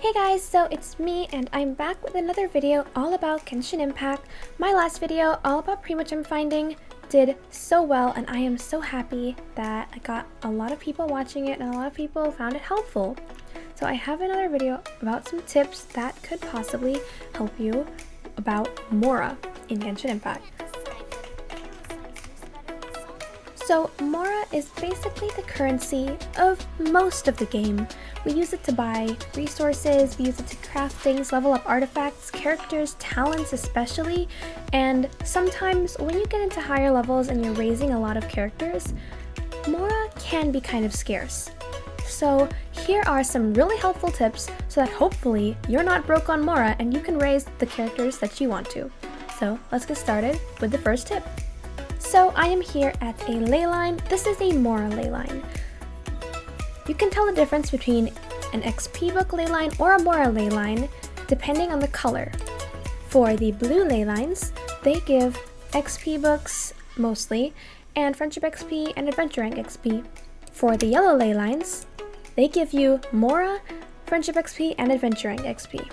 Hey guys, so it's me and I'm back with another video all about Genshin Impact. My last video all about Primogem finding did so well and I am so happy that I got a lot of people watching it and a lot of people found it helpful. So I have another video about some tips that could possibly help you about Mora in Genshin Impact. So Mora is basically the currency of most of the game. We use it to buy resources, we use it to craft things, level up artifacts, characters, talents especially, and sometimes when you get into higher levels and you're raising a lot of characters, Mora can be kind of scarce. So here are some really helpful tips so that hopefully you're not broke on Mora and you can raise the characters that you want to. So let's get started with the first tip. So I am here at a leyline. This is a Mora Leyline. You can tell the difference between an XP book leyline or a Mora Leyline depending on the color. For the blue leylines, they give XP books mostly, and Friendship XP and Adventure Rank XP. For the yellow leylines, they give you Mora, Friendship XP, and Adventure Rank XP.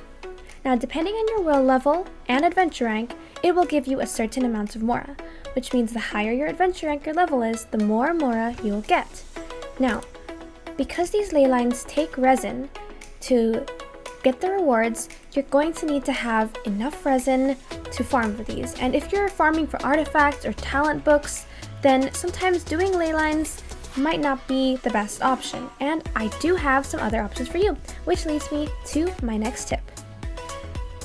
Now depending on your world level and Adventure Rank, it will give you a certain amount of Mora, which means the higher your Adventure Rank or level is, the more Mora you'll get. Now, because these leylines take resin to get the rewards, you're going to need to have enough resin to farm for these. And if you're farming for artifacts or talent books, then sometimes doing leylines might not be the best option. And I do have some other options for you, which leads me to my next tip.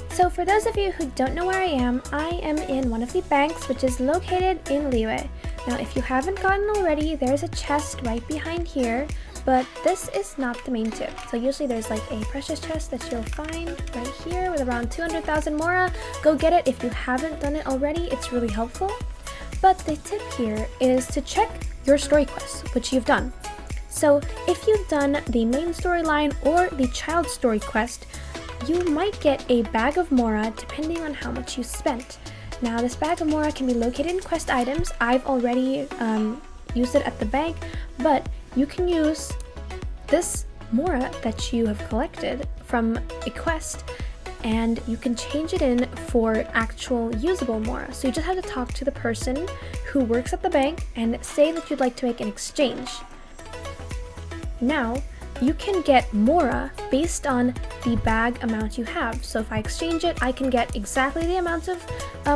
So for those of you who don't know where I am in one of the banks, which is located in Liyue. Now if you haven't gotten already, there's a chest right behind here, but this is not the main tip. So usually there's like a precious chest that you'll find right here with around 200,000 Mora. Go get it if you haven't done it already, it's really helpful. But the tip here is to check your story quests, which you've done. So if you've done the main storyline or the child story quest, you might get a bag of Mora depending on how much you spent. Now this bag of Mora can be located in quest items. I've already used it at the bank, but you can use this Mora that you have collected from a quest and you can change it in for actual usable Mora. So you just have to talk to the person who works at the bank and say that you'd like to make an exchange. Now, you can get Mora based on the bag amount you have. So if I exchange it, I can get exactly the amount of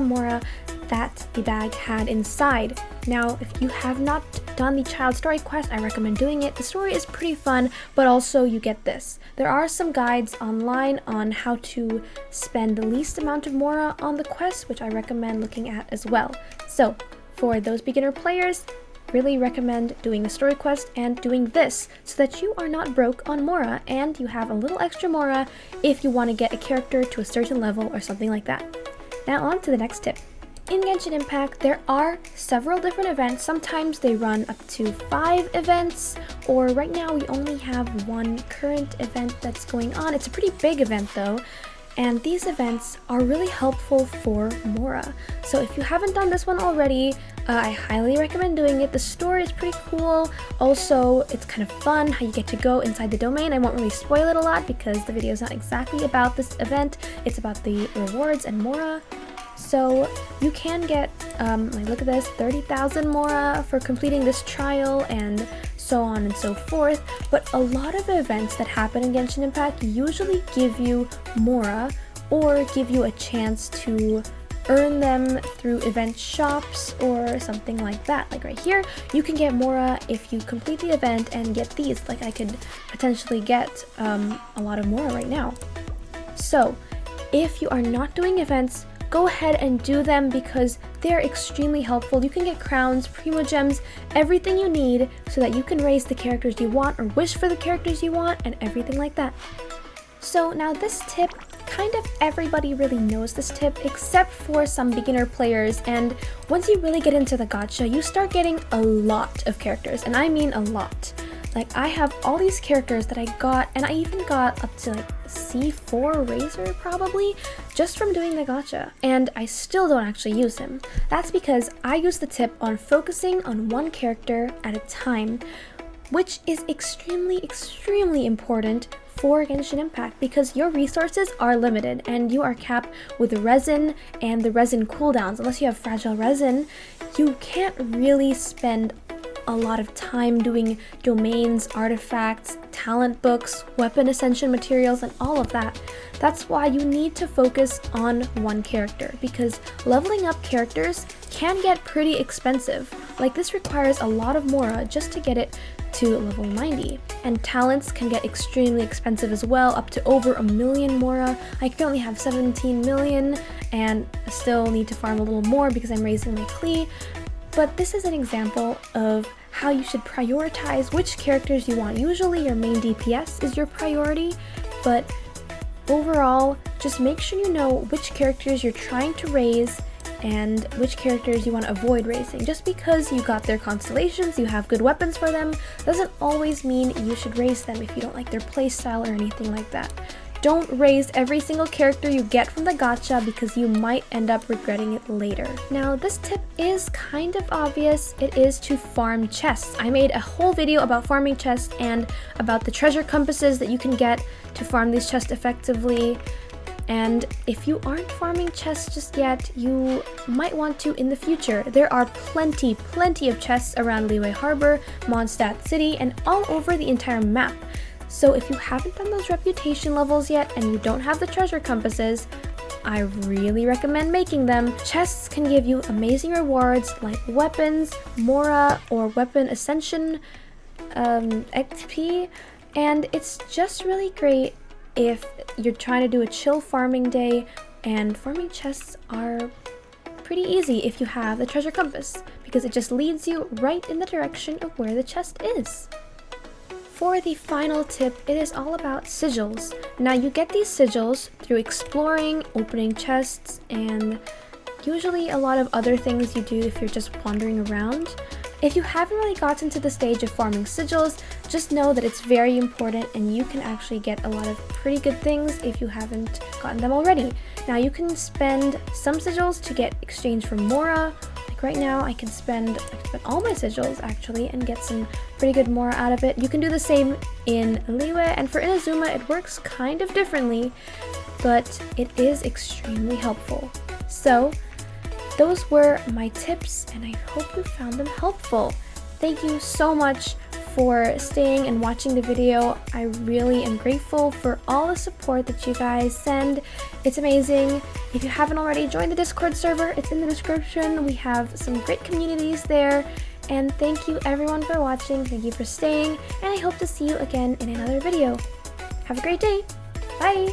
Mora that the bag had inside. Now, if you have not done the child story quest, I recommend doing it. The story is pretty fun, but also you get this. There are some guides online on how to spend the least amount of Mora on the quest, which I recommend looking at as well. So for those beginner players, really recommend doing the story quest and doing this so that you are not broke on Mora and you have a little extra Mora if you want to get a character to a certain level or something like that. Now on to the next tip. In Genshin Impact, there are several different events. Sometimes they run up to 5 events, or right now we only have one current event that's going on. It's a pretty big event though. And these events are really helpful for Mora. So if you haven't done this one already, I highly recommend doing it. The story is pretty cool. Also, it's kind of fun how you get to go inside the domain. I won't really spoil it a lot because the video is not exactly about this event. It's about the rewards and Mora. So you can get, like look at this, 30,000 Mora for completing this trial and so on and so forth. But a lot of events that happen in Genshin Impact usually give you Mora or give you a chance to earn them through event shops or something like that. Like right here, you can get Mora if you complete the event and get these. Like I could potentially get a lot of Mora right now. So if you are not doing events, go ahead and do them because they're extremely helpful. You can get crowns, primogems, everything you need so that you can raise the characters you want or wish for the characters you want and everything like that. So now this tip, kind of everybody really knows this tip except for some beginner players, and once you really get into the gacha, you start getting a lot of characters, and I mean a lot. Like I have all these characters that I got, and I even got up to like C4 Razor probably, just from doing the gacha, and I still don't actually use him. That's because I use the tip on focusing on one character at a time, which is extremely important for Genshin Impact because your resources are limited and you are capped with resin and the resin cooldowns. Unless you have fragile resin, you can't really spend a lot of time doing domains, artifacts, talent books, weapon ascension materials, and all of that. That's why you need to focus on one character, because leveling up characters can get pretty expensive. Like, this requires a lot of Mora just to get it to level 90. And talents can get extremely expensive as well, up to over 1 million Mora. I currently have 17 million and still need to farm a little more because I'm raising my Klee. But this is an example of how you should prioritize which characters you want. Usually your main DPS is your priority, but overall, just make sure you know which characters you're trying to raise and which characters you want to avoid raising. Just because you got their constellations, you have good weapons for them, doesn't always mean you should raise them if you don't like their playstyle or anything like that. Don't raise every single character you get from the gacha because you might end up regretting it later. Now, this tip is kind of obvious. It is to farm chests. I made a whole video about farming chests and about the treasure compasses that you can get to farm these chests effectively. And if you aren't farming chests just yet, you might want to in the future. There are plenty of chests around Liyue Harbor, Mondstadt City, and all over the entire map. So if you haven't done those reputation levels yet and you don't have the treasure compasses, I really recommend making them. Chests can give you amazing rewards like weapons, Mora, or weapon ascension XP, and it's just really great if you're trying to do a chill farming day, and farming chests are pretty easy if you have the treasure compass because it just leads you right in the direction of where the chest is. For the final tip, it is all about sigils. Now, you get these sigils through exploring, opening chests, and usually a lot of other things you do if you're just wandering around. If you haven't really gotten to the stage of farming sigils, just know that it's very important and you can actually get a lot of pretty good things if you haven't gotten them already. Now, you can spend some sigils to get exchange for Mora. Right now, I can spend all my sigils actually and get some pretty good Mora out of it. You can do the same in Liyue, and for Inazuma it works kind of differently, but it is extremely helpful. So those were my tips and I hope you found them helpful. Thank you so much for staying and watching the video. I really am grateful for all the support that you guys send. It's amazing. If you haven't already joined the Discord server, it's in the description. We have some great communities there. And thank you everyone for watching. Thank you for staying. And I hope to see you again in another video. Have a great day. Bye.